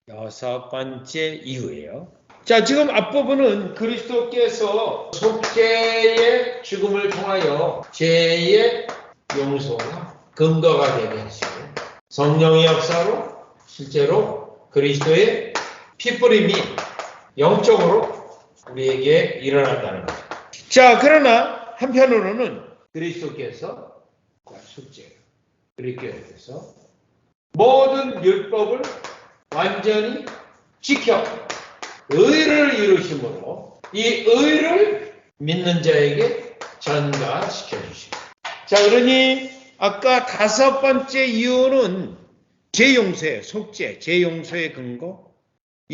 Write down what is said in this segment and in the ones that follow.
여섯 번째 이유예요. 자, 지금 앞부분은 그리스도께서 속죄의 죽음을 통하여 죄의 용서와 근거가 되게 하시고 성령의 역사로 실제로 그리스도의 피뿌림이 영적으로 우리에게 일어난다는 거죠. 자, 그러나 한편으로는 그리스도께서 속죄, 그리스도께서 모든 율법을 완전히 지켜 의를 이루심으로 이 의를 믿는 자에게 전가시켜 주십니다. 자, 그러니 아까 다섯 번째 이유는 죄용서의 속죄, 죄용서의 근거.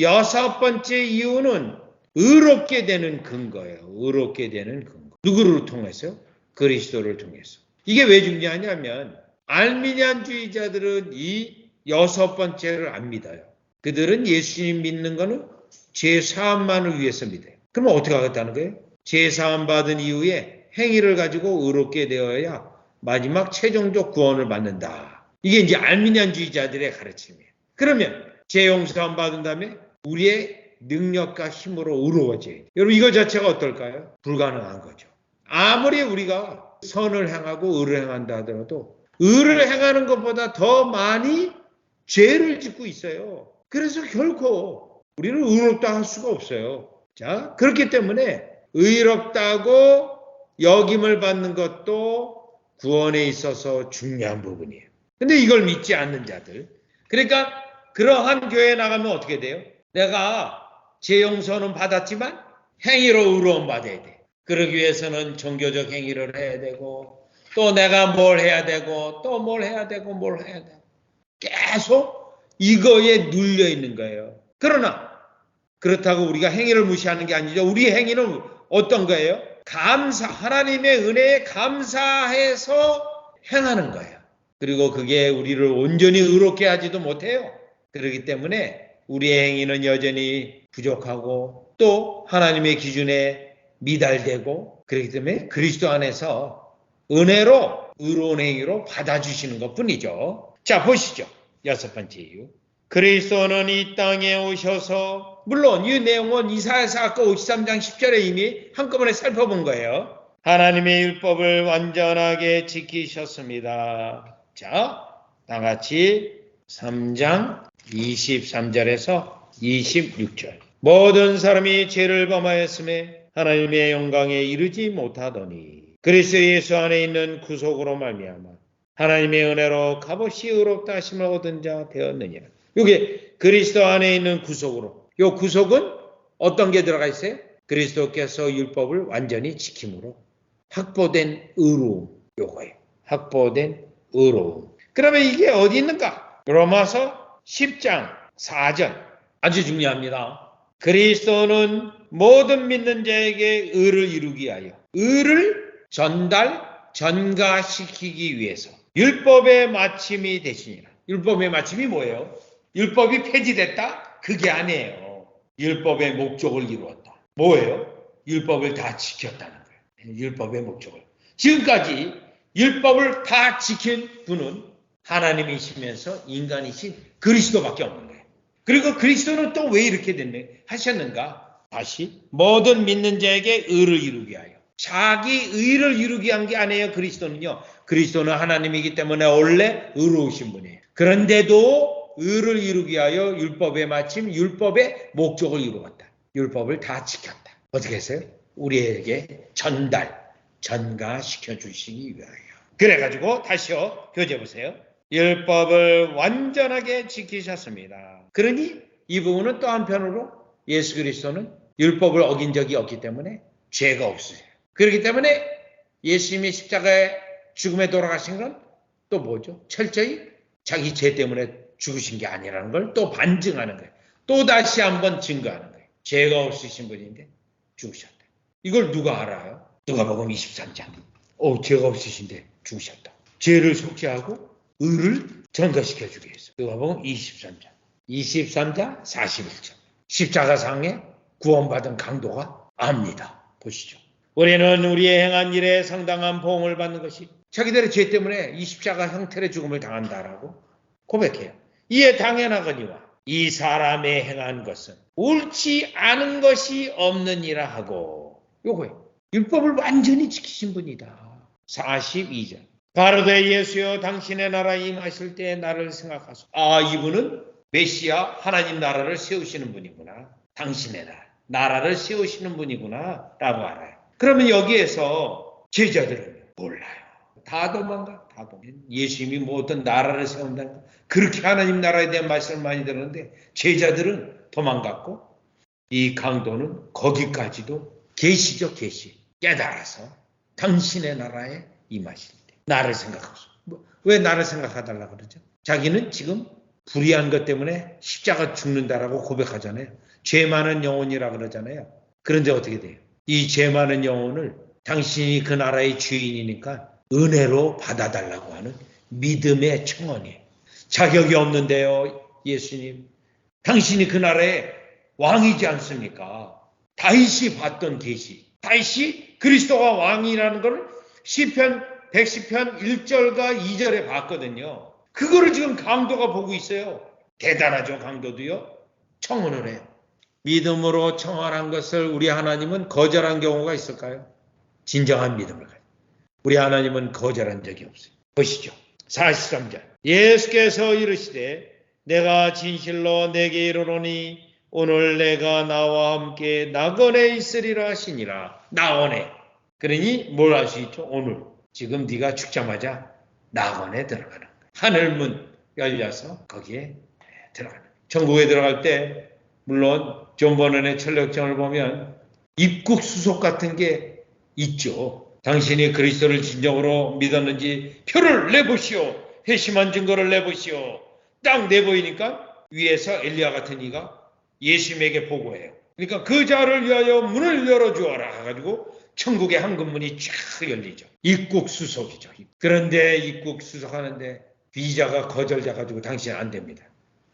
여섯 번째 이유는 의롭게 되는 근거예요. 의롭게 되는 근거. 누구를 통해서요? 그리스도를 통해서. 이게 왜 중요하냐면 알미니안주의자들은 이 여섯 번째를 안 믿어요. 그들은 예수님 믿는 거는 죄 사함만을 위해서 믿어요. 그러면 어떻게 하겠다는 거예요? 죄 사함 받은 이후에 행위를 가지고 의롭게 되어야 마지막 최종적 구원을 받는다. 이게 이제 알미니안주의자들의 가르침이에요. 그러면 죄 용서함 받은 다음에 우리의 능력과 힘으로 의로워져야 돼요. 여러분 이거 자체가 어떨까요? 불가능한 거죠. 아무리 우리가 선을 행하고 의를 행한다 하더라도 의를 행하는 것보다 더 많이 죄를 짓고 있어요. 그래서 결코 우리는 의롭다 할 수가 없어요. 자, 그렇기 때문에 의롭다고 여김을 받는 것도 구원에 있어서 중요한 부분이에요. 근데 이걸 믿지 않는 자들. 그러니까 그러한 교회에 나가면 어떻게 돼요? 내가 죄 용서는 받았지만 행위로 의로움 받아야 돼. 그러기 위해서는 종교적 행위를 해야 되고 또 내가 뭘 해야 되고 또 뭘 해야 되고 뭘 해야 되고 계속 이거에 눌려 있는 거예요. 그러나 그렇다고 우리가 행위를 무시하는 게 아니죠. 우리 행위는 어떤 거예요? 하나님의 은혜에 감사해서 행하는 거예요. 그리고 그게 우리를 온전히 의롭게 하지도 못해요. 그렇기 때문에 우리의 행위는 여전히 부족하고 또 하나님의 기준에 미달되고 그렇기 때문에 그리스도 안에서 은혜로 의로운 행위로 받아주시는 것뿐이죠. 자, 보시죠. 여섯 번째 이유. 그리스도는 이 땅에 오셔서 물론 이 내용은 이사야서 아까 53장 10절에 이미 한꺼번에 살펴본 거예요. 하나님의 율법을 완전하게 지키셨습니다. 자, 다같이 3장 23절에서 26절. 모든 사람이 죄를 범하였음에 하나님의 영광에 이르지 못하더니 그리스도 예수 안에 있는 구속으로 말미암아 하나님의 은혜로 값없이 의롭다 하심을 얻은 자 되었느니라. 이게 그리스도 안에 있는 구속으로. 이 구속은 어떤 게 들어가 있어요? 그리스도께서 율법을 완전히 지킴으로 확보된 의로움. 요거예요. 확보된 의로움. 그러면 이게 어디 있는가? 로마서 10장 4절. 아주 중요합니다. 그리스도는 모든 믿는 자에게 의를 이루기 위하여 의를 전가시키기 위해서 율법의 마침이 되시니라. 율법의 마침이 뭐예요? 율법이 폐지됐다? 그게 아니에요. 율법의 목적을 이루었다. 뭐예요? 율법을 다 지켰다는 거예요. 율법의 목적을. 지금까지 율법을 다 지킨 분은 하나님이시면서 인간이신 그리스도밖에 없는 거예요. 그리고 그리스도는 또 왜 이렇게 하셨는가? 다시 모든 믿는 자에게 의를 이루게 하여. 자기 의를 이루게 한 게 아니에요. 그리스도는요. 그리스도는 하나님이기 때문에 원래 의로우신 분이에요. 그런데도 의를 이루게 하여 율법의 마침 율법의 목적을 이루었다. 율법을 다 지켰다. 어떻게 했어요? 우리에게 전가시켜 주시기 위하여. 그래가지고 다시요. 교재 보세요. 율법을 완전하게 지키셨습니다. 그러니 이 부분은 또 한편으로 예수 그리스도는 율법을 어긴 적이 없기 때문에 죄가 없으세요. 그렇기 때문에 예수님이 십자가에 죽음에 돌아가신 건 또 뭐죠? 철저히 자기 죄 때문에 죽으신 게 아니라는 걸 또 반증하는 거예요. 또 다시 한번 증거하는 거예요. 죄가 없으신 분인데 죽으셨다. 이걸 누가 알아요? 누가복음 23장. 죄가 없으신데 죽으셨다. 죄를 속죄하고 의를 전가시켜 주기 위해서. 누가복음 23장. 23장 41절. 십자가상에 구원받은 강도가 압니다. 보시죠. 우리는 우리의 행한 일에 상당한 보응을 받는 것이 자기들의 죄 때문에 이 십자가 형태의 죽음을 당한다라고 고백해요. 이에 당연하거니와 이 사람의 행한 것은 옳지 않은 것이 없느니라 하고, 요거예요. 율법을 완전히 지키신 분이다. 42절. 가로되 예수여 당신의 나라에 임하실 때 나를 생각하소서. 아, 이분은 메시아 하나님 나라를 세우시는 분이구나. 당신의 나라를 세우시는 분이구나 라고 알아요. 그러면 여기에서 제자들은 몰라요. 다 도망가. 다 도망가. 예수님이 뭐 어떤 나라를 세운다는 거, 그렇게 하나님 나라에 대한 말씀을 많이 들었는데 제자들은 도망갔고, 이 강도는 거기까지도 계시죠. 계시. 깨달아서 당신의 나라에 임하실 때 나를 생각하소. 왜 나를 생각하달라 그러죠? 자기는 지금 불의한 것 때문에 십자가 죽는다라고 고백하잖아요. 죄 많은 영혼이라 그러잖아요. 그런데 어떻게 돼요? 이 죄 많은 영혼을 당신이 그 나라의 주인이니까 은혜로 받아달라고 하는 믿음의 청원이에요. 자격이 없는데요, 예수님. 당신이 그 나라의 왕이지 않습니까? 다윗이 봤던 계시. 다윗이 그리스도가 왕이라는 걸 시편 110편 1절과 2절에 봤거든요. 그거를 지금 강도가 보고 있어요. 대단하죠, 강도도요. 청혼을 해요. 믿음으로 청혼한 것을 우리 하나님은 거절한 경우가 있을까요? 진정한 믿음을 가지고. 우리 하나님은 거절한 적이 없어요. 보시죠. 43절. 예수께서 이르시되 내가 진실로 내게 이르노니 오늘 내가 나와 함께 낙원에 있으리라 하시니라. 낙원에. 그러니 뭘 할 수 있죠? 오늘. 지금 네가 죽자마자 낙원에 들어가는 거야. 하늘문 열려서 거기에 들어가는 거야. 천국에 들어갈 때 물론 존 버넌의 철력정을 보면 입국 수속 같은 게 있죠. 당신이 그리스도를 진정으로 믿었는지 표를 내보시오. 회심한 증거를 내보시오. 딱 내보이니까 위에서 엘리야 같은 이가 예수님에게 보고해요. 그러니까 그 자를 위하여 문을 열어주어라 해가지고 천국의 황금문이 쫙 열리죠. 입국 수속이죠. 그런데 입국 수속하는데 비자가 거절자 가지고 당신은 안 됩니다.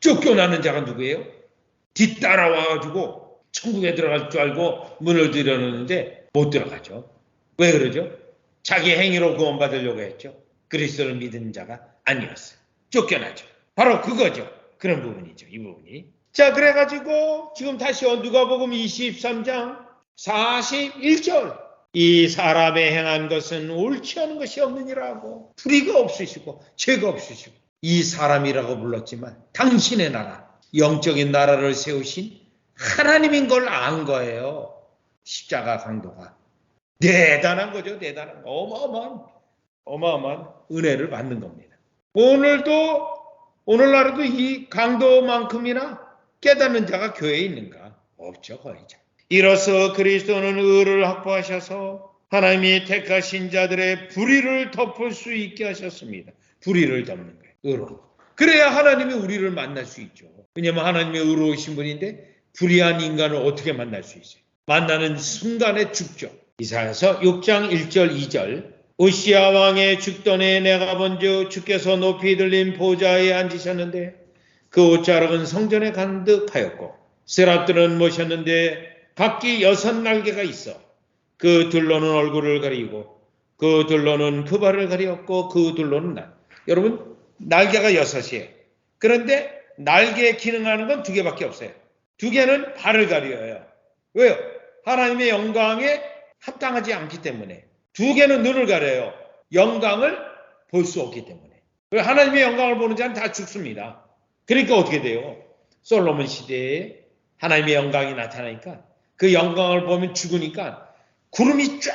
쫓겨나는 자가 누구예요? 뒤따라와가지고 천국에 들어갈 줄 알고 문을 들여놓는데 못 들어가죠. 왜 그러죠? 자기 행위로 구원받으려고 했죠. 그리스도를 믿은 자가 아니었어요. 쫓겨나죠. 바로 그거죠. 그런 부분이죠. 이 부분이. 자, 그래가지고 지금 다시 누가복음 23장 41절. 이 사람의 행한 것은 옳지 않은 것이 없느니라고. 불의가 없으시고 죄가 없으시고 이 사람이라고 불렀지만 당신의 나라, 영적인 나라를 세우신 하나님인 걸 안 거예요. 십자가 강도가. 대단한 거죠. 대단한 거. 어마어마한 은혜를 받는 겁니다. 오늘날에도 이 강도만큼이나 깨닫는 자가 교회에 있는가? 없죠. 거의. 이로써 그리스도는 의를 확보하셔서 하나님이 택하신 자들의 불의를 덮을 수 있게 하셨습니다. 불의를 덮는 거예요. 의로. 그래야 하나님이 우리를 만날 수 있죠. 왜냐하면 하나님이 의로우신 분인데 불의한 인간을 어떻게 만날 수 있어요? 만나는 순간에 죽죠. 이사야서 6장 1절 2절. 우시야 왕의 죽던에 내가 본즉 주께서 높이 들린 보좌에 앉으셨는데 그 옷자락은 성전에 간득하였고 세랍들은 모셨는데 각기 6날개가 있어 그 둘로는 얼굴을 가리고 그 둘로는 그 발을 가리었고 그 둘로는 여러분 날개가 6이에요. 그런데 날개에 기능하는 건 2개밖에 없어요. 2개는 발을 가려요. 왜요? 하나님의 영광에 합당하지 않기 때문에. 2개는 눈을 가려요. 영광을 볼 수 없기 때문에. 하나님의 영광을 보는 자는 다 죽습니다. 그러니까 어떻게 돼요? 솔로몬 시대에 하나님의 영광이 나타나니까 그 영광을 보면 죽으니까 구름이 쫙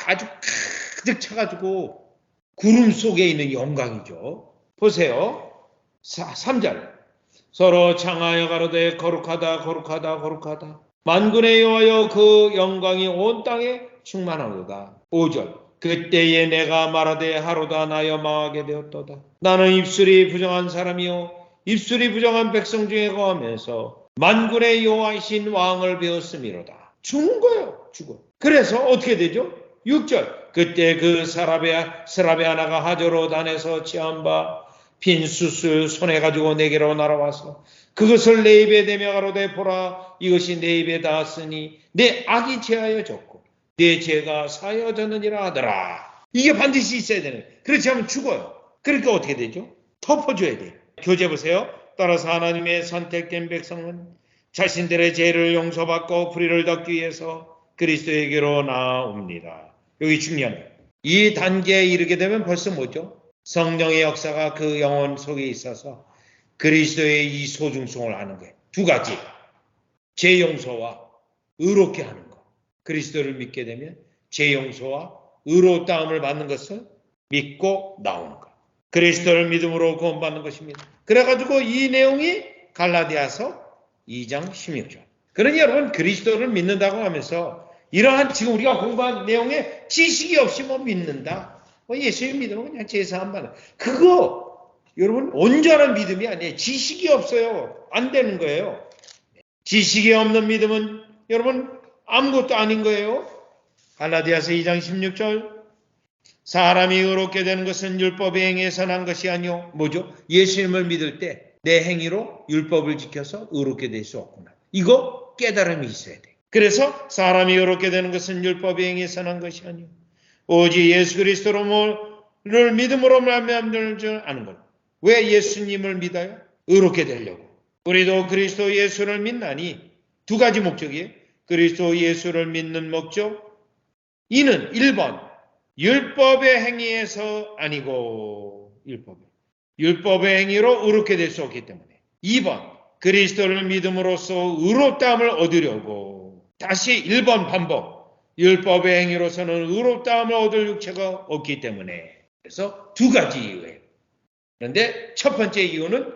아주 가득 차가지고 구름 속에 있는 영광이죠. 보세요. 3절. 서로 창하여 가로되 거룩하다 거룩하다 거룩하다. 만군의 여호와여 그 영광이 온 땅에 충만하도다. 5절. 그때에 내가 말하되 하루다 나여 망하게 되었도다. 나는 입술이 부정한 사람이요 입술이 부정한 백성 중에 거하면서 만군의 여호와이신 왕을 배웠음이로다. 죽는 거예요. 죽어. 그래서 어떻게 되죠? 6절. 그때 그 스라베 하나가 하저로 단에서 취한 바 빈 숯을 손에 가지고 내게로 날아와서 그것을 내 입에 대며 가로되 보라 이것이 내 입에 닿았으니 내 악이 제하여 졌고 내 죄가 사여졌느니라 하더라. 이게 반드시 있어야 되는. 그렇지 않으면 죽어요. 그러니까 어떻게 되죠? 덮어줘야 돼요. 교재 보세요. 따라서 하나님의 선택된 백성은 자신들의 죄를 용서받고 불의를 덮기 위해서 그리스도에게로 나아옵니다. 여기 중요해요. 이 단계에 이르게 되면 벌써 뭐죠? 성령의 역사가 그 영혼 속에 있어서 그리스도의 이 소중성을 아는 거예요. 두 가지. 죄 용서와 의롭게 하는 것. 그리스도를 믿게 되면 죄 용서와 의롭다함을 받는 것을 믿고 나오는 것. 그리스도를 믿음으로 구원받는 것입니다. 그래가지고 이 내용이 갈라디아서 2장 16절. 그러니 여러분 그리스도를 믿는다고 하면서 이러한 지금 우리가 공부한 내용에 지식이 없이 뭐 믿는다. 예수님 믿으면 그냥 제사한 받는. 그거 여러분 온전한 믿음이 아니에요. 지식이 없어요. 안 되는 거예요. 지식이 없는 믿음은 여러분 아무것도 아닌 거예요. 갈라디아서 2장 16절. 사람이 의롭게 되는 것은 율법의 행위에서 난 것이 아니요. 뭐죠? 예수님을 믿을 때 내 행위로 율법을 지켜서 의롭게 될 수 없구나. 이거 깨달음이 있어야 돼. 그래서 사람이 의롭게 되는 것은 율법의 행위에서 난 것이 아니요. 오직 예수 그리스도를 믿음으로 말미암는 줄 아는 것. 왜 예수님을 믿어요? 의롭게 되려고. 우리도 그리스도 예수를 믿나니 두 가지 목적이에요. 그리스도 예수를 믿는 목적. 이는 1번 율법의 행위에서 아니고 율법의 행위로 의롭게 될 수 없기 때문에. 2번 그리스도를 믿음으로써 의롭다함을 얻으려고. 다시 1번 반복. 율법의 행위로서는 의롭다함을 얻을 육체가 없기 때문에. 그래서 두 가지 이유예요. 그런데 첫 번째 이유는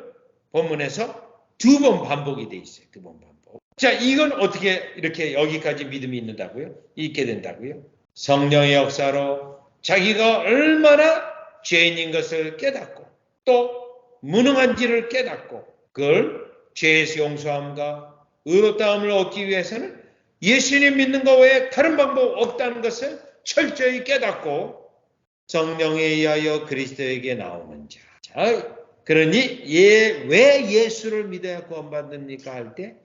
본문에서 두 번 반복이 돼 있어요. 두 번 반복. 자, 이건 어떻게 이렇게 여기까지 믿음이 있게 된다고요? 성령의 역사로 자기가 얼마나 죄인인 것을 깨닫고 또 무능한지를 깨닫고 그걸 죄의 용서함과 의롭다함을 얻기 위해서는 예수님 믿는 것 외에 다른 방법 없다는 것을 철저히 깨닫고 성령에 의하여 그리스도에게 나오는 자. 자, 그러니 왜 예수를 믿어야 구원받습니까 할 때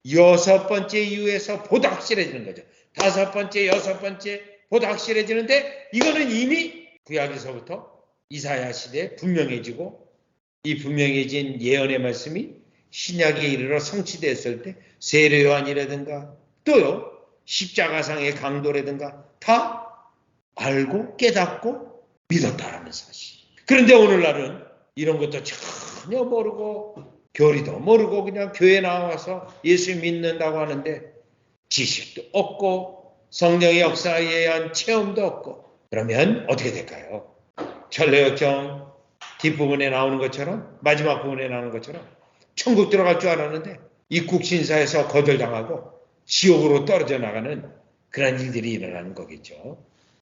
6번째 이유에서 보다 확실해지는 거죠. 5번째, 6번째 보다 확실해지는데 이거는 이미 구약에서부터 이사야 시대에 분명해지고 이 분명해진 예언의 말씀이 신약에 이르러 성취됐을 때 세례 요한이라든가 또요 십자가상의 강도라든가 다 알고 깨닫고 믿었다라는 사실. 그런데 오늘날은 이런 것도 전혀 모르고 교리도 모르고 그냥 교회 나와서 예수 믿는다고 하는데 지식도 없고 성령의 역사에 의한 체험도 없고 그러면 어떻게 될까요? 천례역정 뒷부분에 나오는 것처럼 마지막 부분에 나오는 것처럼 천국 들어갈 줄 알았는데 입국신사에서 거절당하고 지옥으로 떨어져 나가는 그런 일들이 일어나는 거겠죠.